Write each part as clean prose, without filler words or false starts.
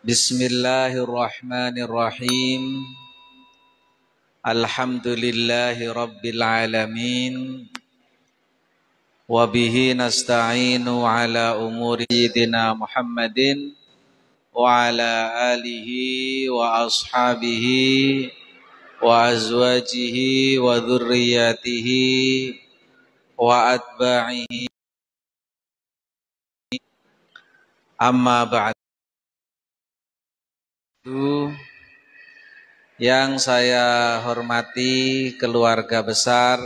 Bismillahirrahmanirrahim. Alhamdulillahi rabbil alamin. Wa bihi nasta'inu ala umuri sayyidina Muhammadin wa ala alihi wa ashabihi wa azwajihi wa dhurriyyatihi wa atba'ihi. Amma ba'du. Yang saya hormati keluarga besar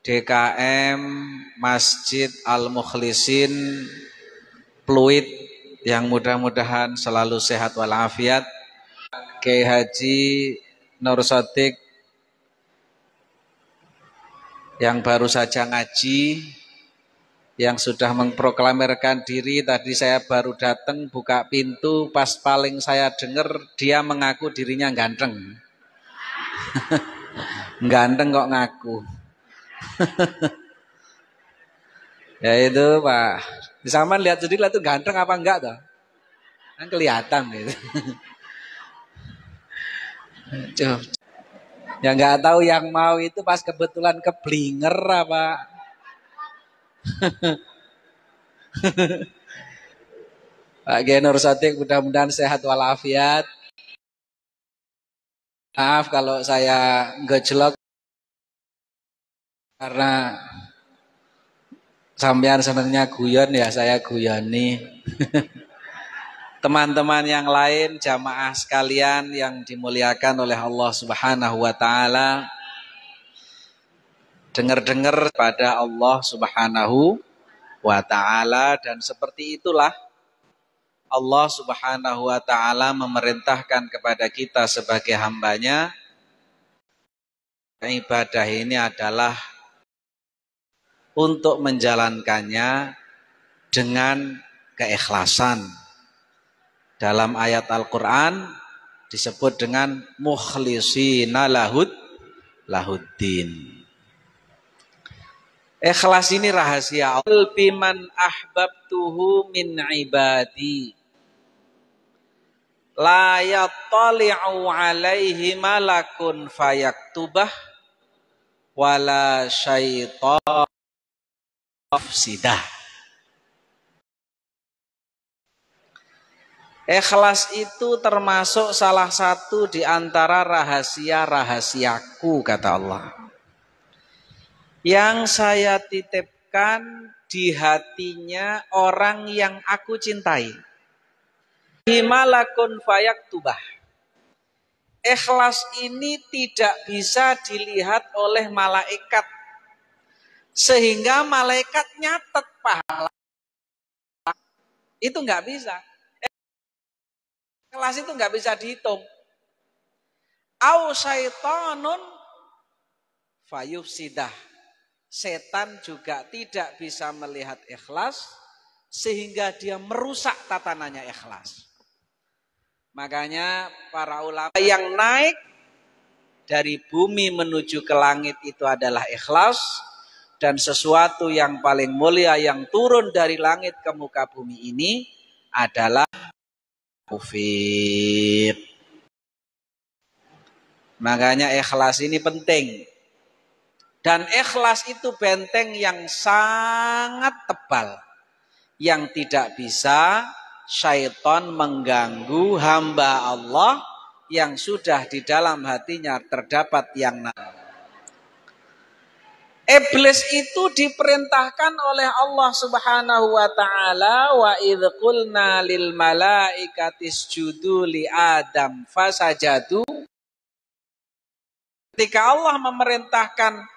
DKM Masjid Al-Mukhlisin Pluit, yang mudah-mudahan selalu sehat walafiat, Kiai Haji Nur Shodiq yang baru saja ngaji, yang sudah memproklamirkan diri. Tadi saya baru datang buka pintu, pas paling saya dengar dia mengaku dirinya ganteng. Ganteng kok ngaku. Ya itu Pak, disaman lihat sendiri lah tuh ganteng apa enggak tuh, kan kelihatan gitu. Ya nggak tahu yang mau itu pas kebetulan keblinger apa. Pak Kiai Nur Shodiq mudah-mudahan sehat walafiat. Maaf kalau saya ngejlok karena sampean senengnya guyon, ya saya guyoni. Teman-teman yang lain, jamaah sekalian yang dimuliakan oleh Allah Subhanahu wa taala, dengar-dengar pada Allah Subhanahu wa taala, dan seperti itulah Allah Subhanahu wa taala memerintahkan kepada kita sebagai hambanya. Ibadah ini adalah untuk menjalankannya dengan keikhlasan. Dalam ayat Al-Quran disebut dengan mukhlisina lahuddin. Ikhlas ini rahasia Allah. Biman ahbabtuhu min ibadi la yattali'u alaihi malakun fayaktubah wala syaitan mufsidah. Ikhlas itu termasuk salah satu di antara rahasia-rahasiaku, kata Allah, yang saya titipkan di hatinya orang yang aku cintai. Himalakun fayaktubah. Ikhlas ini tidak bisa dilihat oleh malaikat, sehingga malaikat nyatet pahala. Itu nggak bisa. Ikhlas itu nggak bisa dihitung. Au syaitanun fayufsidah. Setan juga tidak bisa melihat ikhlas sehingga dia merusak tatanannya ikhlas. Makanya para ulama yang naik dari bumi menuju ke langit itu adalah ikhlas, dan sesuatu yang paling mulia yang turun dari langit ke muka bumi ini adalah taufik. Makanya ikhlas ini penting. Dan ikhlas itu benteng yang sangat tebal, yang tidak bisa syaitan mengganggu hamba Allah yang sudah di dalam hatinya terdapat yang namanya. Iblis itu diperintahkan oleh Allah Subhanahu wa taala, wa idz qulna lil malaikati isjudu li Adam fasajadu. Ketika Allah memerintahkan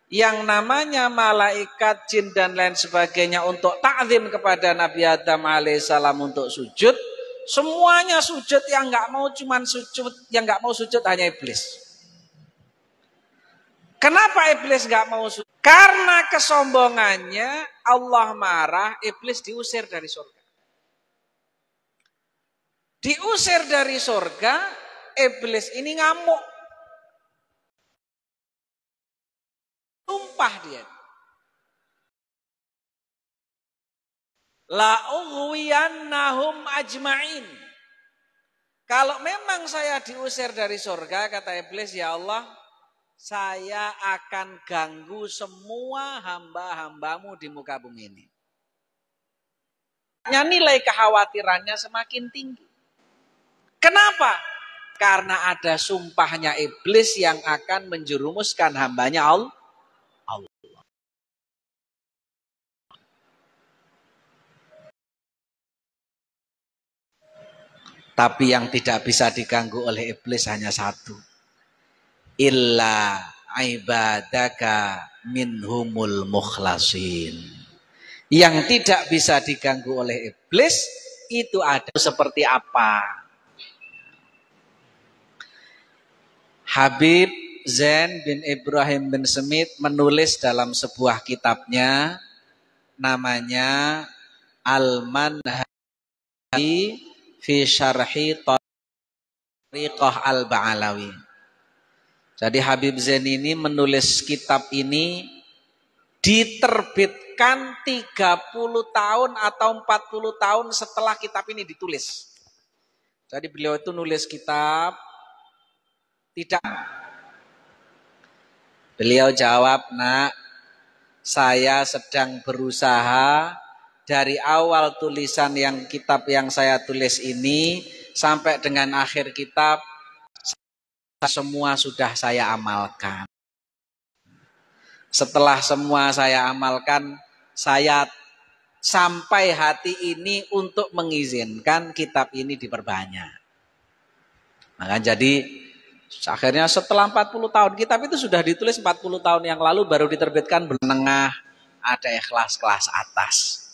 yang namanya malaikat, jin dan lain sebagainya untuk ta'zim kepada Nabi Adam alaihissalam untuk sujud, semuanya sujud. Yang nggak mau cuman sujud, yang nggak mau sujud hanya iblis. Kenapa iblis nggak mau sujud? Karena kesombongannya Allah marah, iblis diusir dari surga. Diusir dari surga, iblis ini ngamuk. Tumpah dia. La ughwiyannahum ajma'in. Kalau memang saya diusir dari surga, kata iblis, ya Allah, saya akan ganggu semua hamba-hambamu di muka bumi ini. Nilai kekhawatirannya semakin tinggi. Kenapa? Karena ada sumpahnya iblis yang akan menjerumuskan hambanya Allah. Tapi yang tidak bisa diganggu oleh iblis hanya satu. Illa ibadaka minhumul mukhlasin. Yang tidak bisa diganggu oleh iblis itu ada seperti apa? Habib Zain bin Ibrahim bin Smith menulis dalam sebuah kitabnya namanya Al-Manhaji fi Syarhi Tariqah Al-Ba'alawi. Jadi Habib Zain ini menulis kitab ini diterbitkan 30 tahun atau 40 tahun setelah kitab ini ditulis. Jadi beliau itu nulis kitab tidak. Beliau jawab, nak, saya sedang berusaha dari awal tulisan yang kitab yang saya tulis ini sampai dengan akhir kitab semua sudah saya amalkan. Setelah semua saya amalkan, saya sampai hati ini untuk mengizinkan kitab ini diperbanyak. Maka jadi akhirnya setelah 40 tahun, kitab itu sudah ditulis 40 tahun yang lalu baru diterbitkan menengah, ada ikhlas kelas atas.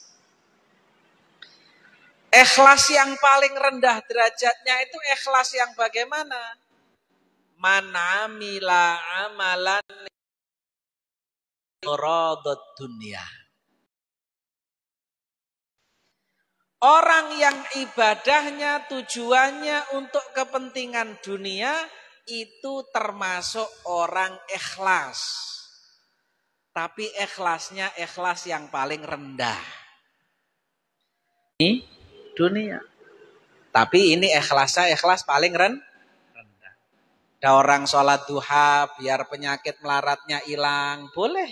Ikhlas yang paling rendah derajatnya itu ikhlas yang bagaimana? Man amila amalan radad dunia. Orang yang ibadahnya tujuannya untuk kepentingan dunia itu termasuk orang ikhlas. Tapi ikhlasnya ikhlas yang paling rendah. Ini dunia. Tapi ini ikhlasnya ikhlas paling rendah. Ada orang sholat duha biar penyakit melaratnya hilang, boleh.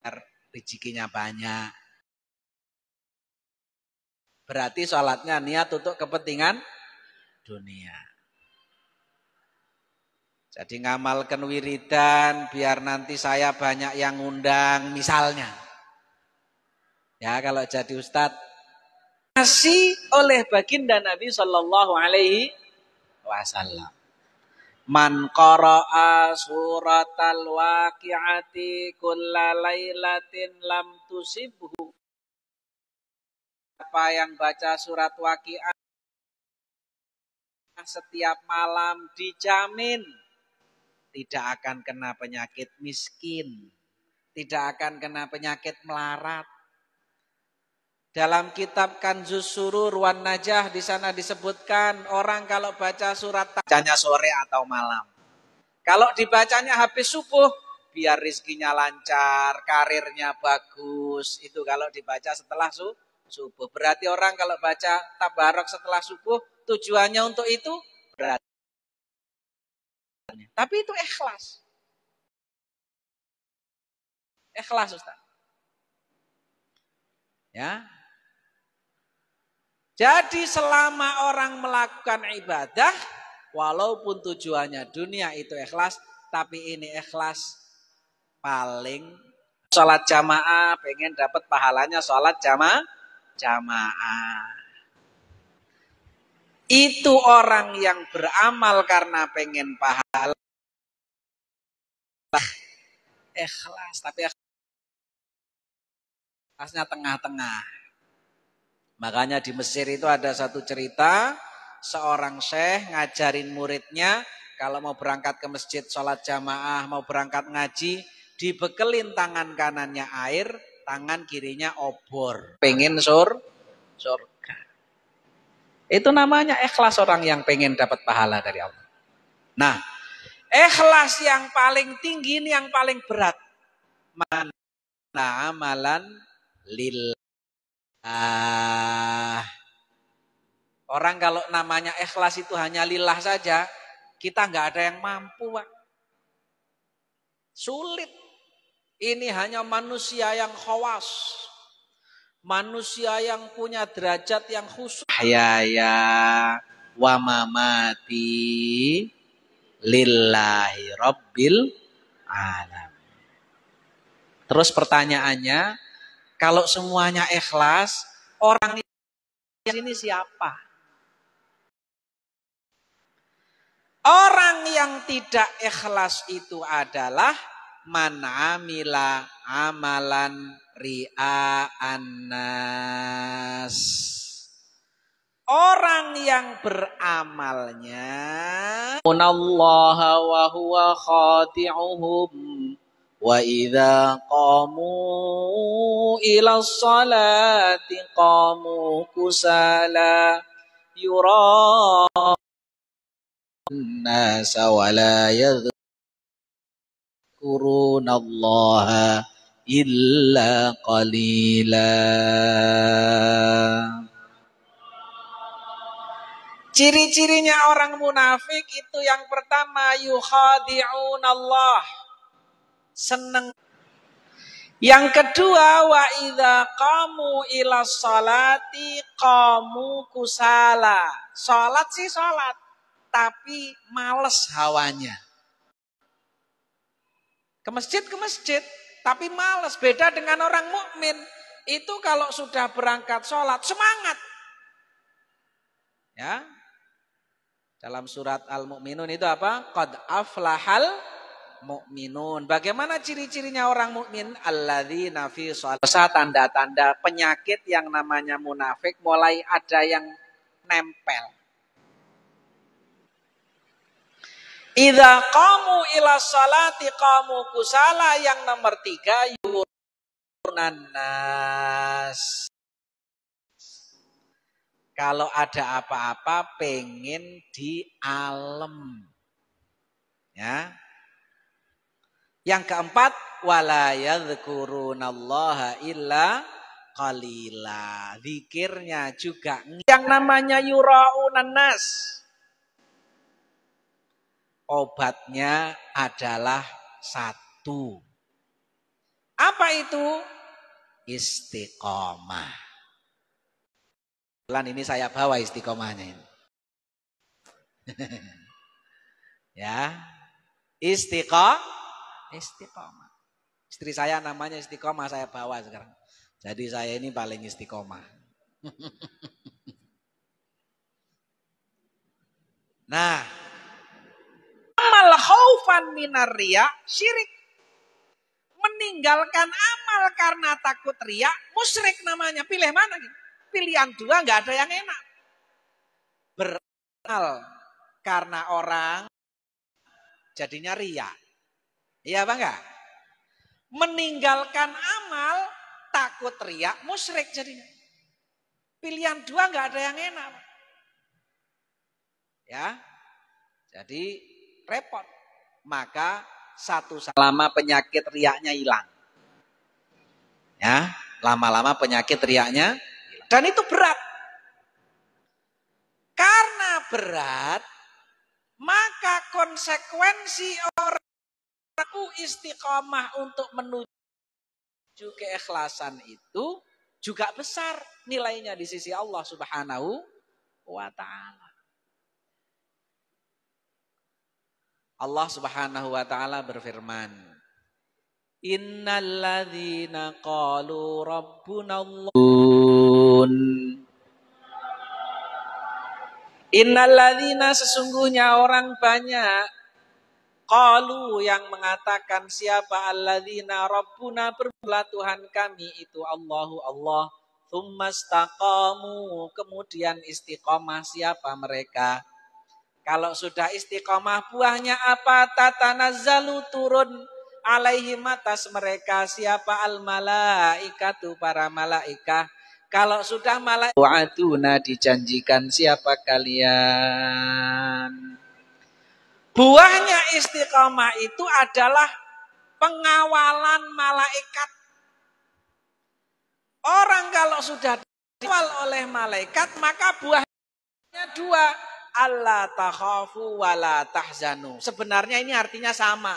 Biar rezekinya banyak. Berarti sholatnya niat untuk kepentingan dunia. Jadi ngamalkan wiridan biar nanti saya banyak yang ngundang misalnya. Ya kalau jadi ustadz. Masih oleh baginda Nabi Sallallahu Alaihi Wasallam. Man qara'a suratal waqi'ati kulla lailatin lam tusibhu. Apa yang baca surat Waqi'ah setiap malam dijamin tidak akan kena penyakit miskin, tidak akan kena penyakit melarat. Dalam kitab Kanzus Surur wan Najah di sana disebutkan orang kalau baca surat bacanya sore atau malam. Kalau dibacanya habis subuh biar rizkinya lancar, karirnya bagus. Itu kalau dibaca setelah subuh. Berarti orang kalau baca tabarok setelah subuh tujuannya untuk itu berarti. Tapi itu ikhlas. Ikhlas Ustaz. Ya. Jadi selama orang melakukan ibadah, walaupun tujuannya dunia itu ikhlas, tapi ini ikhlas paling. Sholat jamaah, pengen dapat pahalanya sholat jamaah. Itu orang yang beramal karena pengen pahala. Ikhlas, tapi ikhlasnya tengah-tengah. Makanya di Mesir itu ada satu cerita, seorang syekh ngajarin muridnya, kalau mau berangkat ke masjid sholat jamaah, mau berangkat ngaji, dibekelin tangan kanannya air, tangan kirinya obor. Pengen surga. Itu namanya ikhlas orang yang pengen dapat pahala dari Allah. Nah, ikhlas yang paling tinggi ini yang paling berat. Mana amalan lillah. Orang kalau namanya ikhlas itu hanya lillah saja, kita nggak ada yang mampu, Pak. Sulit. Ini hanya manusia yang khawas. Manusia yang punya derajat yang khusus. Ya wa mamati lillahi rabbil alamin. Terus pertanyaannya, kalau semuanya ikhlas, orang ini siapa? Orang yang tidak ikhlas itu adalah man amila amalan ria'an nas. Orang yang beramalnya Allaha wa huwa khati'uhum wa idza qamu ila sholati qamu kusala yura'un nasa wa la yadhkurunallaha illa qalila. Ciri-cirinya orang munafik itu yang pertama yukhadi'un Allah, seneng. Yang kedua wa idza qamu ila sholati qamu kusala. Salat sih salat, tapi males hawanya. Ke masjid, tapi males. Beda dengan orang mukmin. Itu kalau sudah berangkat sholat, semangat. Ya. Dalam surat Al-Mu'minun itu apa? Qad aflahal mu'minun. Bagaimana ciri-cirinya orang mukmin? Alladzina fi shalah. Tanda-tanda penyakit yang namanya munafik mulai ada yang nempel. Idza qamu ila sholati qamu kusala. Yang nomor 3 yurnan nas. Kalau ada apa-apa pengen di alam. Ya. Yang keempat wala yadhkurunallaha illa qalila. Zikirnya juga yang namanya yura'unan nas. Obatnya adalah satu. Apa itu? Istiqomah. Ini saya bawa istiqomahnya ini. Ya. Istiqomah. Istri saya namanya istiqomah, saya bawa sekarang. Jadi saya ini paling istiqomah. Nah, amal khaufan minar riya syirik. Meninggalkan amal karena takut riya musyrik namanya. Pilih mana gitu? Pilihan dua nggak ada yang enak. Beramal karena orang jadinya riya. Iya apa enggak? Meninggalkan amal takut riya musyrik jadinya. Pilihan dua nggak ada yang enak. Ya. Jadi repot. Maka satu lama penyakit riyanya hilang. Ya, lama-lama penyakit riyanya hilang. Dan itu berat. Karena berat, maka konsekuensi orang istiqomah untuk menuju keikhlasan itu juga besar nilainya di sisi Allah Subhanahu wa ta'ala. Allah Subhanahu wa ta'ala berfirman, innalladzina qalu rabbunallah. Innalladzina sesungguhnya orang banyak qalu yang mengatakan siapa alladzina rabbuna bermula Tuhan kami itu Allahu Allah. Tsumastaqamu kemudian istiqomah siapa mereka? Kalau sudah istiqomah buahnya apa? Tatanazzalu turun alaihim atas mereka siapa al malaikatu para malaikat. Kalau sudah malaikat wa'aduna dijanjikan siapa kalian? Buahnya istiqomah itu adalah pengawalan malaikat. Orang kalau sudah dikawal oleh malaikat, maka buahnya dua. Allah takhafu wa la tahzanu. Sebenarnya ini artinya sama.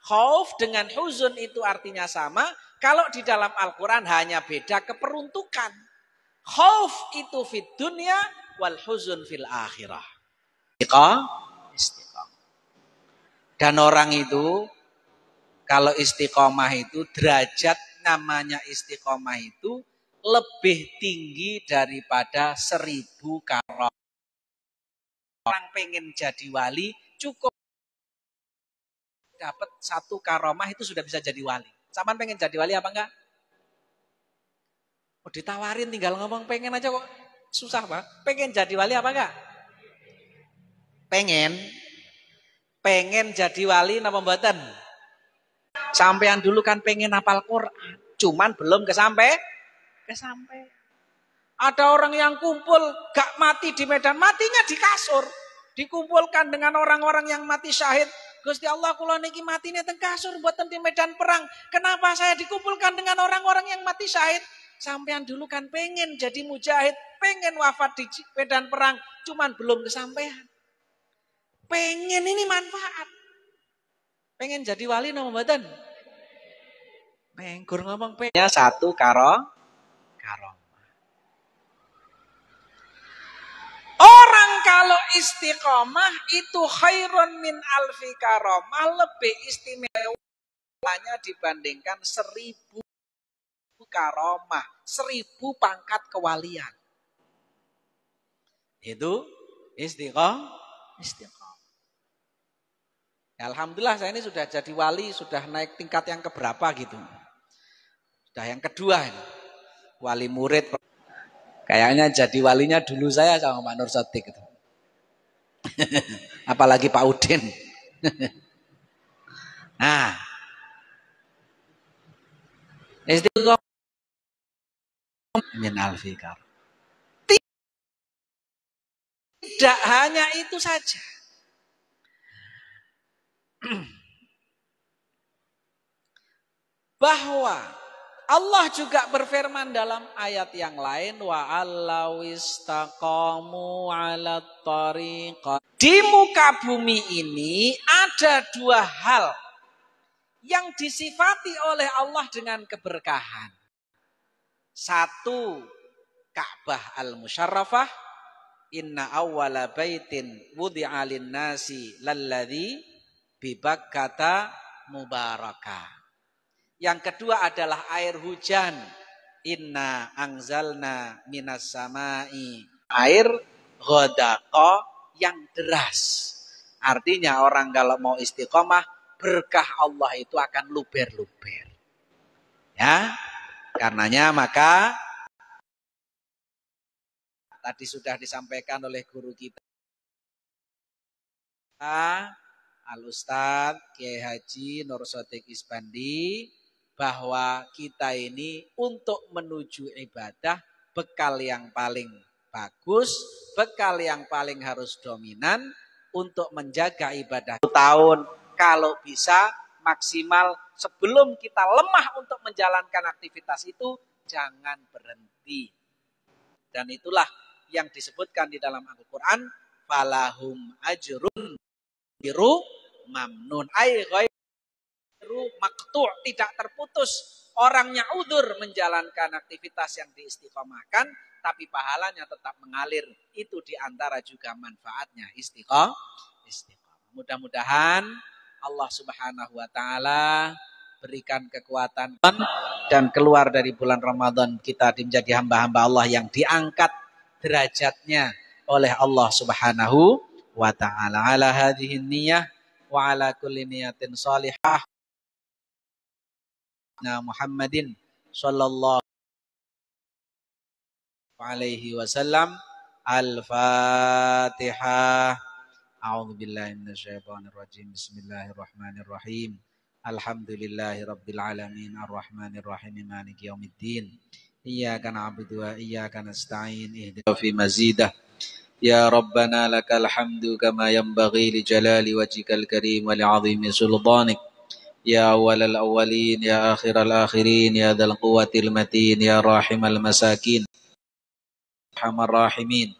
Khauf dengan huzun itu artinya sama. Kalau di dalam Al-Quran hanya beda keperuntukan. Khauf itu fid dunya wal huzun fil akhirah. Istiqamah. Dan orang itu kalau istiqomah itu derajat namanya istiqomah itu lebih tinggi daripada 1000 karomah. Orang pengen jadi wali cukup dapat 1 karomah itu sudah bisa jadi wali. Saman pengen jadi wali apa enggak? Oh, ditawarin tinggal ngomong pengen aja kok susah Pak. Pengen jadi wali apa enggak? Pengen jadi wali napa mboten? Sampean dulu kan pengen hafal Quran, cuman belum kesampai. Ada orang yang kumpul gak mati di medan, matinya di kasur. Dikumpulkan dengan orang-orang yang mati syahid. Gusti Allah kula niki matine teng kasur mboten di medan perang. Kenapa saya dikumpulkan dengan orang-orang yang mati syahid? Sampean dulu kan pengen jadi mujahid, pengen wafat di medan perang, cuman belum kesampaian. Pengen ini manfaat. Pengen jadi wali napa mboten? Menggur ngomong pengen 1 karomah. Orang kalau istiqomah itu khairun min alfi karomah, lebih istimewanya dibandingkan 1000 karomah, 1000 pangkat kewalian. Itu istiqomah. Alhamdulillah saya ini sudah jadi wali, sudah naik tingkat yang keberapa gitu. Sudah yang kedua ini. Wali murid. Kayaknya jadi walinya dulu saya sama Pak Nur Sotik itu. Apalagi Pak Udin. Nah. Istiqomah min alfikar. Tidak hanya itu saja. Bahwa Allah juga berfirman dalam ayat yang lain, wa allawistaqamu 'alat thariqah. Di muka bumi ini ada 2 hal yang disifati oleh Allah dengan keberkahan. 1, Ka'bah al-Musyarrafah, inna awwala baitin wudi'a lin-nasi lalladzi bi Bakkata mubarakah. Yang kedua adalah air hujan. Inna anzalna minas samai. Air ghadaqa yang deras. Artinya orang kalau mau istiqomah, berkah Allah itu akan luber-luber. Ya, karenanya maka tadi sudah disampaikan oleh guru kita, Al-Ustadz Kiai Haji Nur Sotik Isbandi, bahwa kita ini untuk menuju ibadah, bekal yang paling bagus, bekal yang paling harus dominan untuk menjaga ibadah 1 tahun. Kalau bisa maksimal, sebelum kita lemah untuk menjalankan aktivitas itu, jangan berhenti. Dan itulah yang disebutkan di dalam Al-Quran, falahum ajrun biru mamnun, maktu' tidak terputus. Orangnya udzur menjalankan aktivitas yang diistiqomahkan, tapi pahalanya tetap mengalir. Itu diantara juga manfaatnya istiqomah. Mudah-mudahan Allah Subhanahu wa taala berikan kekuatan dan keluar dari bulan Ramadan kita menjadi hamba-hamba Allah yang diangkat derajatnya oleh Allah Subhanahu wa taala. Ala hadhihi niyyah wa ala kulli niyatin shalihah Muhammadin sallallahu alaihi wasallam. Al-Fatihah. A'udzubillahi minasyaitonir rajim. Bismillahirrahmanirrahim. Alhamdulillahirabbil alamin arrahmanir rahim maliki yaumiddin. Iyyaka na'budu wa iyyaka nasta'in ihdinas fi mazidah. Ya Rabbana lakal hamdu kama yanbaghi li jalali wajhikal karim wa li'azimi sultanik. يا أول الأولين يا آخر الآخرين يا ذا القوة المتين يا راحم المساكين أرحم الراحمين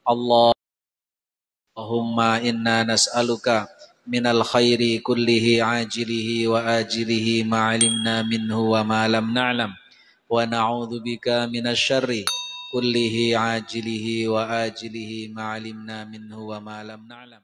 اللهم إنا نسألك من الخير كله عاجله وآجله ما علمنا منه وما لم نعلم ونعوذ بك من الشر كله عاجله وآجله ما علمنا منه وما لم نعلم